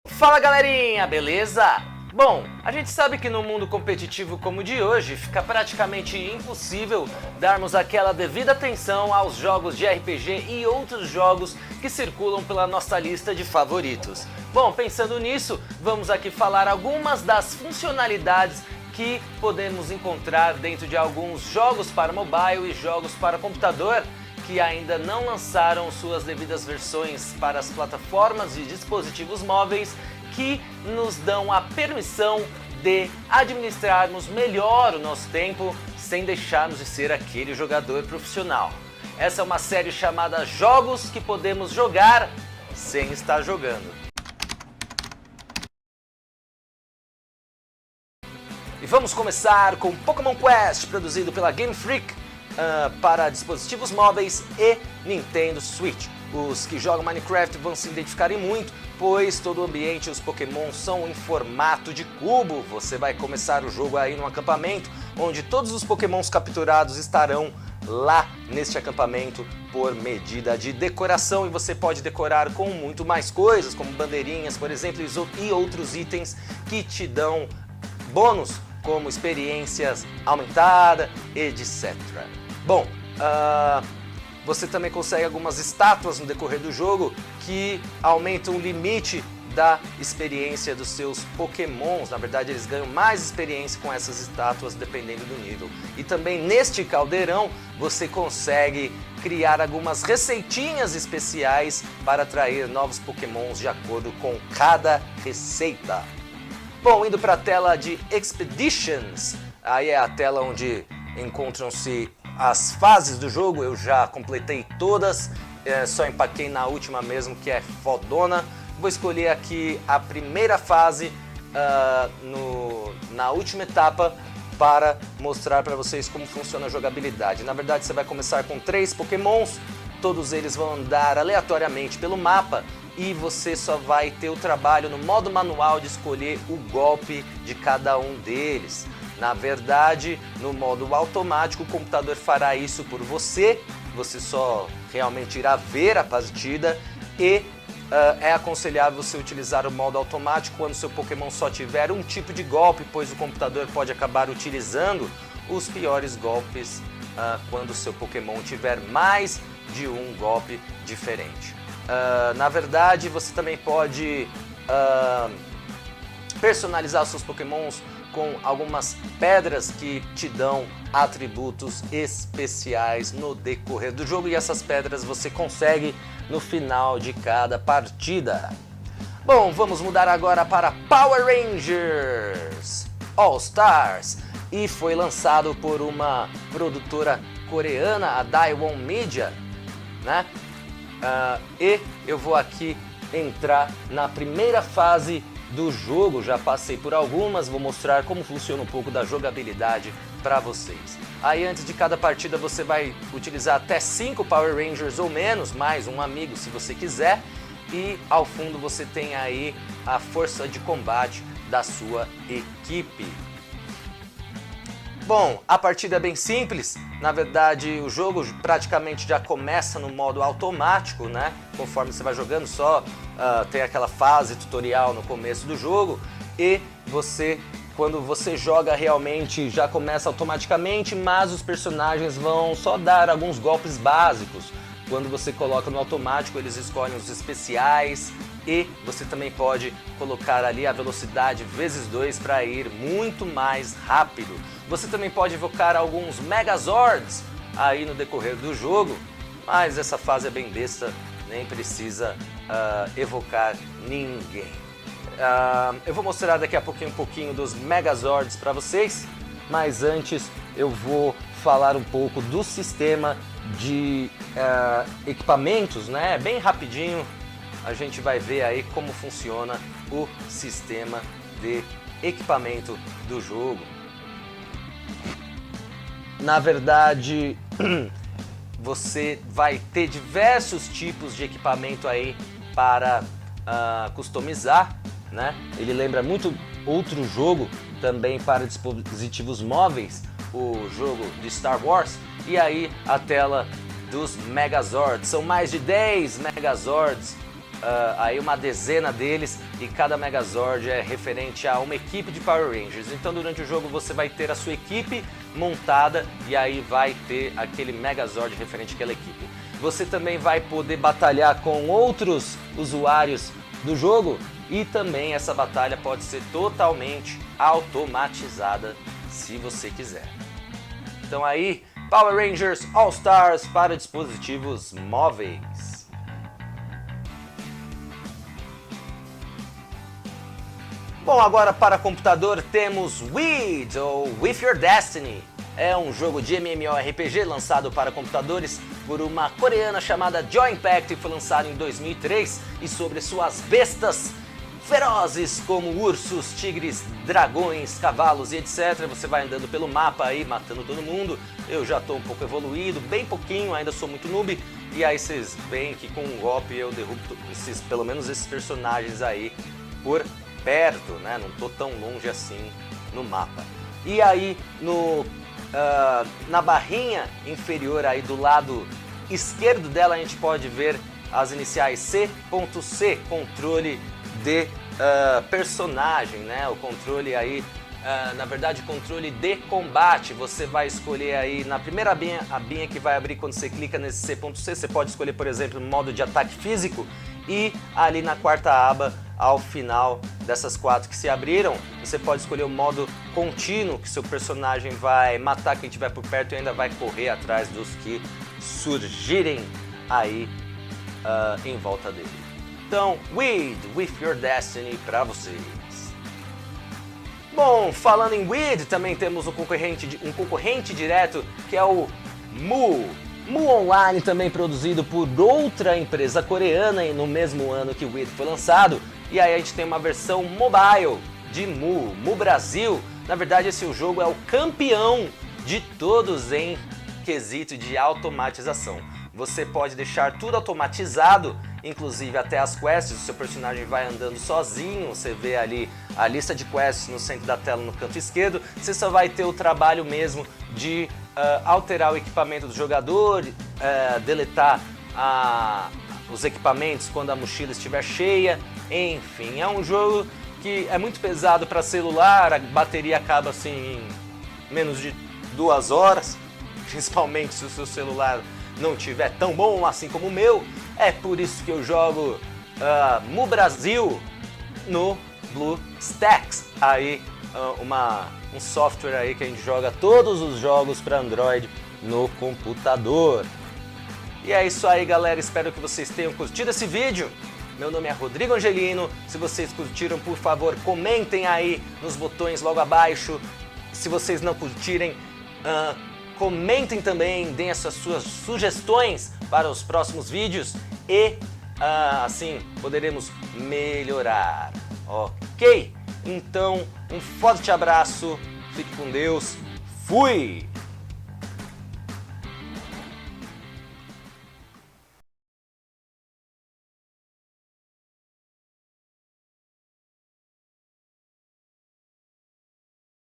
Fala galerinha, beleza? Bom, a gente sabe que no mundo competitivo como o de hoje fica praticamente impossível darmos aquela devida atenção aos jogos de RPG e outros jogos que circulam pela nossa lista de favoritos. Bom, pensando nisso, vamos aqui falar algumas das funcionalidades que podemos encontrar dentro de alguns jogos para mobile e jogos para computador que ainda não lançaram suas devidas versões para as plataformas e dispositivos móveis, que nos dão a permissão de administrarmos melhor o nosso tempo sem deixarmos de ser aquele jogador profissional. Essa é uma série chamada Jogos que podemos jogar sem estar jogando. E vamos começar com Pokémon Quest, produzido pela Game Freak, para dispositivos móveis e Nintendo Switch. Os que jogam Minecraft vão se identificarem muito, pois todo o ambiente e os Pokémon são em formato de cubo. Você vai começar o jogo aí num acampamento, onde todos os Pokémons capturados estarão lá neste acampamento por medida de decoração, e você pode decorar com muito mais coisas, como bandeirinhas, por exemplo, e outros itens que te dão bônus, como experiências aumentada, etc. Bom, você também consegue algumas estátuas no decorrer do jogo que aumentam o limite da experiência dos seus Pokémons. Na verdade, eles ganham mais experiência com essas estátuas dependendo do nível. E também neste caldeirão você consegue criar algumas receitinhas especiais para atrair novos Pokémons de acordo com cada receita. Bom, indo para a tela de Expeditions, aí é a tela onde encontram-se as fases do jogo. Eu já completei todas, só empaquei na última mesmo, que é fodona. Vou escolher aqui a primeira fase na última etapa para mostrar para vocês como funciona a jogabilidade. Na verdade, você vai começar com 3 Pokémons, todos eles vão andar aleatoriamente pelo mapa e você só vai ter o trabalho no modo manual de escolher o golpe de cada um deles. Na verdade, no modo automático, o computador fará isso por você. Você só realmente irá ver a partida e é aconselhável você utilizar o modo automático quando seu Pokémon só tiver um tipo de golpe, pois o computador pode acabar utilizando os piores golpes quando seu Pokémon tiver mais de um golpe diferente. Na verdade, você também pode personalizar seus Pokémons com algumas pedras que te dão atributos especiais no decorrer do jogo, e essas pedras você consegue no final de cada partida. Bom, vamos mudar agora para Power Rangers All Stars, e foi lançado por uma produtora coreana, a Daewon Media, né? E eu vou aqui entrar na primeira fase do jogo. Já passei por algumas, vou mostrar como funciona um pouco da jogabilidade para vocês. Aí antes de cada partida você vai utilizar até 5 Power Rangers ou menos, mais um amigo se você quiser, e ao fundo você tem aí a força de combate da sua equipe. Bom, a partida é bem simples. Na verdade, o jogo praticamente já começa no modo automático, né? Conforme você vai jogando, só tem aquela fase tutorial no começo do jogo, e você, quando você joga, realmente já começa automaticamente, mas os personagens vão só dar alguns golpes básicos. Quando você coloca no automático, eles escolhem os especiais, e você também pode colocar ali a velocidade vezes 2 para ir muito mais rápido. Você também pode evocar alguns Megazords aí no decorrer do jogo, mas essa fase é bem besta, nem precisa evocar ninguém. Eu vou mostrar daqui a pouquinho um pouquinho dos Megazords para vocês, mas antes eu vou falar um pouco do sistema de equipamentos, né? Bem rapidinho a gente vai ver aí como funciona o sistema de equipamento do jogo. Na verdade, você vai ter diversos tipos de equipamento aí para customizar, né? Ele lembra muito outro jogo também para dispositivos móveis, o jogo de Star Wars, e aí a tela dos Megazords. São mais de 10 Megazords aí uma dezena deles, e cada Megazord é referente a uma equipe de Power Rangers. Então durante o jogo você vai ter a sua equipe montada e aí vai ter aquele Megazord referente àquela equipe. Você também vai poder batalhar com outros usuários do jogo e também essa batalha pode ser totalmente automatizada se você quiser. Então aí, Power Rangers All Stars para dispositivos móveis. Bom, agora para computador temos Weed, ou With Your Destiny. É um jogo de MMORPG lançado para computadores por uma coreana chamada Joy Impact e foi lançado em 2003 e sobre suas bestas ferozes como ursos, tigres, dragões, cavalos e etc. Você vai andando pelo mapa aí, matando todo mundo. Eu já estou um pouco evoluído, bem pouquinho, ainda sou muito noob. E aí vocês veem que com um golpe eu derrubo pelo menos esses personagens aí por perto, né? Não tô tão longe assim no mapa. E aí na barrinha inferior aí do lado esquerdo dela a gente pode ver as iniciais C.C, controle de personagem, né? O controle aí, na verdade, controle de combate. Você vai escolher aí na primeira abinha que vai abrir quando você clica nesse C.C, você pode escolher, por exemplo, modo de ataque físico e ali na quarta aba, ao final dessas 4 que se abriram, você pode escolher o modo contínuo, que seu personagem vai matar quem estiver por perto e ainda vai correr atrás dos que surgirem aí em volta dele. Então, Weed, With Your Destiny para vocês. Bom, falando em Weed, também temos um concorrente direto que é o Mu. Mu Online, também produzido por outra empresa coreana e no mesmo ano que o Weed foi lançado. E aí a gente tem uma versão mobile de Mu, Mu Brasil. Na verdade esse jogo é o campeão de todos em quesito de automatização. Você pode deixar tudo automatizado, inclusive até as quests, o seu personagem vai andando sozinho, você vê ali a lista de quests no centro da tela no canto esquerdo, você só vai ter o trabalho mesmo de alterar o equipamento do jogador, deletar os equipamentos quando a mochila estiver cheia, enfim, é um jogo que é muito pesado para celular, a bateria acaba assim em menos de 2 horas, principalmente se o seu celular não tiver tão bom assim como o meu. É por isso que eu jogo Mu Brasil no BlueStacks, aí um software aí que a gente joga todos os jogos para Android no computador. E é isso aí, galera, espero que vocês tenham curtido esse vídeo. Meu nome é Rodrigo Angelino, se vocês curtiram, por favor, comentem aí nos botões logo abaixo. Se vocês não curtirem, comentem também, deem essas suas sugestões para os próximos vídeos e assim poderemos melhorar, ok? Então, um forte abraço, fique com Deus, fui!